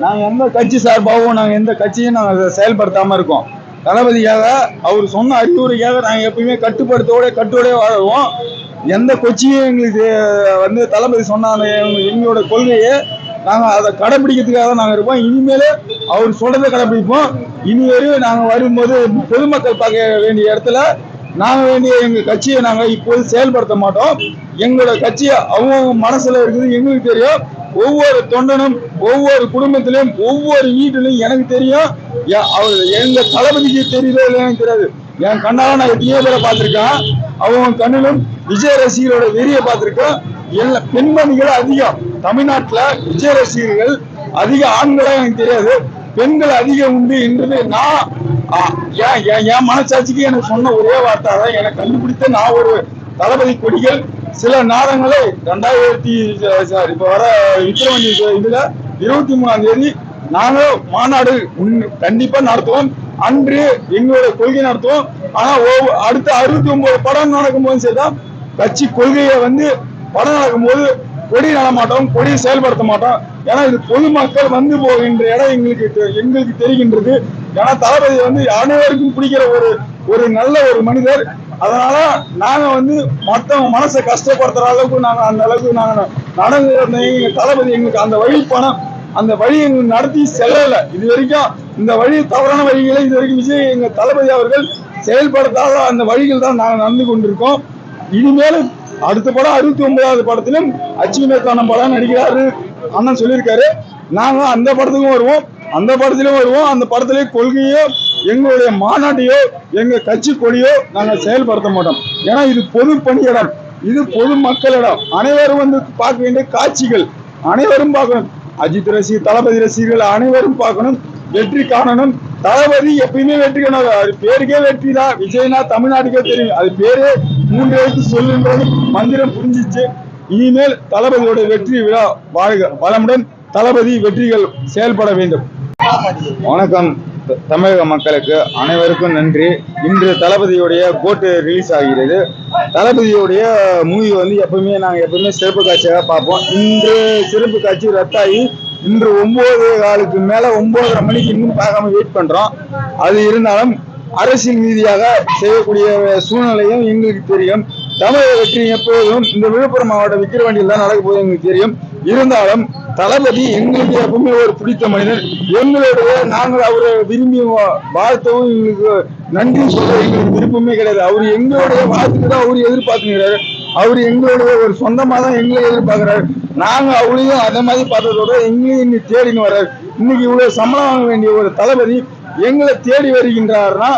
நாங்க எந்த கட்சி சார்பாகவும் நாங்க எந்த கட்சியும் நாங்க செயல்படுத்தாம இருக்கோம். தளபதியாக அவர் சொன்ன அறிவுரைக்காக நாங்க எப்பயுமே கட்டுப்படத்தோட வாழுவோம். எந்த கட்சியும் எங்களுக்கு தளபதி சொன்ன எங்களோட கொள்கையை நாங்க அதை கடைபிடிக்கிறதுக்காக நாங்க இருப்போம். இனிமேலே அவர் சொல்றதை கடைபிடிப்போம். இனிவரையும் நாங்க வரும்போது பொதுமக்கள் பார்க்க வேண்டிய இடத்துல நாங்க எங்க கட்சியை நாங்க இப்போது செயல்படுத்த மாட்டோம். எங்களோட கட்சியை அவங்க மனசுல இருக்குது எங்களுக்கு தெரியும். ஒவ்வொரு தொண்டனும் ஒவ்வொரு குடும்பத்திலும் ஒவ்வொரு வீட்டிலும் எனக்கு தெரியும். எங்க தளபதிக்கு தெரியல எனக்கு தெரியாது. என் கண்ணால நான் எத்தனையோ பேரை பார்த்திருக்கேன். அவங்க கண்ணிலும் விஜய் ரசிகரோட வெறியை பார்த்திருக்கேன். எல்லா பெண்மணிகள் அதிகம் தமிழ்நாட்டுல விஜய் ரசிகர்கள் அதிக ஆண்களா எனக்கு தெரியாது, பெண்கள் அதிகம் உண்டு என்றது நான் என் மனசாட்சிக்கு எனக்கு சொன்ன ஒரே வார்த்தை தான். எனக்கு கண்டுபிடித்த நான் ஒரு தளபதி கொடிகள் சில நாடங்களை 2000 இப்ப வர விக்கிரவாண்டி இதுல 23ஆம் தேதி நாங்க மாநாடு கண்டிப்பா நடத்துவோம். அன்று எங்களோட கொள்கை நடத்துவோம். ஆனா அடுத்த 69 படம் நடக்கும் போது சரிதான், கட்சி கொள்கையை படம் நடக்கும் போது கொடி நட மாட்டோம், கொடியை செயல்படுத்த மாட்டோம். ஏன்னா இது பொதுமக்கள் போகின்ற இடம் எங்களுக்கு தெரிகின்றது. ஏன்னா தளபதி அனைவருக்கும் பிடிக்கிற ஒரு நல்ல ஒரு மனிதர். அதனால நாங்க மற்றவங்க மனசை கஷ்டப்படுத்துற அளவுக்கு நாங்க அந்த அளவுக்கு நாங்க நடந்து தளபதி எங்களுக்கு அந்த வழி பணம் அந்த வழி எங்களுக்கு நடத்தி செல்லல. இது வரைக்கும் இந்த வழி தவறான வழிகளை இது வரைக்கும் விஜய் எங்க தளபதி அவர்கள் செயல்படுத்தாத அந்த வழிகள் தான் நாங்க நடந்து கொண்டிருக்கோம். இனிமேலும் அடுத்த படம் 69வது படத்திலும் அச்சுவினத்தான படம் நடிக்கிறாரு அண்ணன் சொல்லியிருக்காரு. நாங்க அந்த படத்துக்கும் வருவோம், அந்த படத்திலும் வருவோம். அந்த படத்திலே கொள்கையோ எங்களுடைய மாநாட்டையோ எங்க கட்சி கொடியோ நாங்க செயல்படுத்த மாட்டோம். ஏன்னா இது பொது பணியிடம், இது பொது மக்களிடம். அனைவரும் பார்க்க வேண்டிய காட்சிகள் அனைவரும் பார்க்கணும். அஜித் ரசிகர் தளபதி ரசிகர்கள் அனைவரும் பார்க்கணும், வெற்றி காணணும். தளபதி எப்பயுமே வெற்றி காணாது. அது பேருக்கே வெற்றி தான். விஜய்னா தமிழ்நாட்டுக்கே தெரியும். அது பேரே 3 எழுத்து சொல்லுன்றது மந்திரம் புரிஞ்சிச்சு. இனிமேல் தளபதியோட வெற்றி விழா வாழ்க வளமுடன். தளபதி வெற்றிகள் செயல்பட வேண்டும். வணக்கம் தமிழக மக்களுக்கு அனைவருக்கும் நன்றி. இன்று தளபதியுடைய கோட்டு ரிலீஸ் ஆகிறது. தளபதியுடைய மூவி எப்பவுமே நாங்கள் சிறப்பு காட்சியாக பார்ப்போம். இன்று சிறப்பு காட்சி ரத்தாகி இன்று 9:15 மேல 9:30 மணிக்கு இன்னும் பார்க்காம வெயிட் பண்றோம். அது இருந்தாலும் அரசியல் ரீதியாக செய்யக்கூடிய சூழ்நிலையும் எங்களுக்கு தெரியும். தமிழக வெற்றி எப்போதும் இந்த விழுப்புரம் மாவட்ட விக்கிரவாண்டியில் தான் நடக்க போது எங்களுக்கு தெரியும். இருந்தாலும் தளபதி எங்களுக்கு எப்பவுமே ஒரு பிடித்த மனிதர். எங்களுடைய நாங்கள் அவரை விரும்பி வாழ்த்தவும் எங்களுக்கு நன்றி சொல்ல எங்களுக்கு விருப்பமே கிடையாது. அவர் எங்களுடைய வாழ்த்துக்கு தான் அவரு எதிர்பார்த்துக்கிறாரு. அவரு எங்களுடைய ஒரு சொந்தமா தான் எங்களை எதிர்பார்க்கிறாரு. நாங்க அவளையும் அதே மாதிரி பார்த்ததோட எங்களையும் இன்னைக்கு தேடின்னு வர்றாரு. இன்னைக்கு இவ்வளவு சம்பளம் வாங்க வேண்டிய ஒரு தளபதி எங்களை தேடி வருகின்றார்னா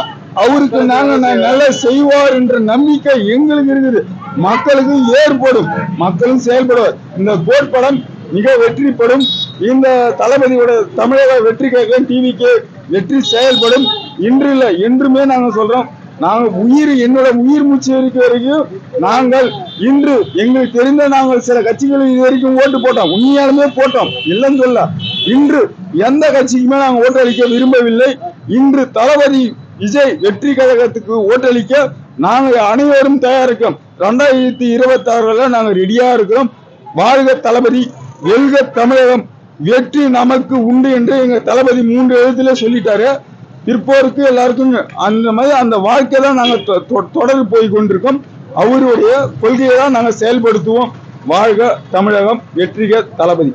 அவருக்கு நாங்க நல்லா செய்வார் என்ற நம்பிக்கை எங்களுக்கு இருக்குது. மக்களுக்கு ஏற்படும், மக்களும் செயல்படுவார். இந்த கோட் படம் மிக வெற்றிப்படும். இந்த தளபதியோட தமிழக வெற்றி கேட்க டிவிக்கு வெற்றி செயல்படும். இன்று இல்லை என்றுமே நாங்க சொல்றோம். நாங்க என்னோட உயிர் மூச்சு வரைக்கும் நாங்கள் இன்று எங்களுக்கு தெரிந்த நாங்கள் சில கட்சிகளுக்கு இது வரைக்கும் ஓட்டு போட்டோம். உண்மையாலுமே போட்டோம், இல்லைன்னு சொல்ல. இன்று எந்த கட்சிக்குமே நாங்கள் ஓட்டளிக்க விரும்பவில்லை. இன்று தளபதி விஜய் வெற்றி கழகத்துக்கு ஓட்டளிக்க நாங்கள் அனைவரும் தயாரிக்கிறோம். 2026 நாங்கள் ரெடியா இருக்கிறோம். வாழ்க தளபதி, வெல்க தமிழகம், வெற்றி நமக்கு உண்டு என்று எங்க தளபதி 3 எழுத்துல சொல்லிட்டாரு. பிற்போருக்கு எல்லாருக்கும் அந்த மாதிரி அந்த வாழ்க்கை தான் நாங்கள் தொடர்ந்து போய் கொண்டிருக்கோம். அவருடைய கொள்கையை தான் நாங்கள் செயல்படுத்துவோம். வாழ்க தமிழகம், வெற்றிக தளபதி.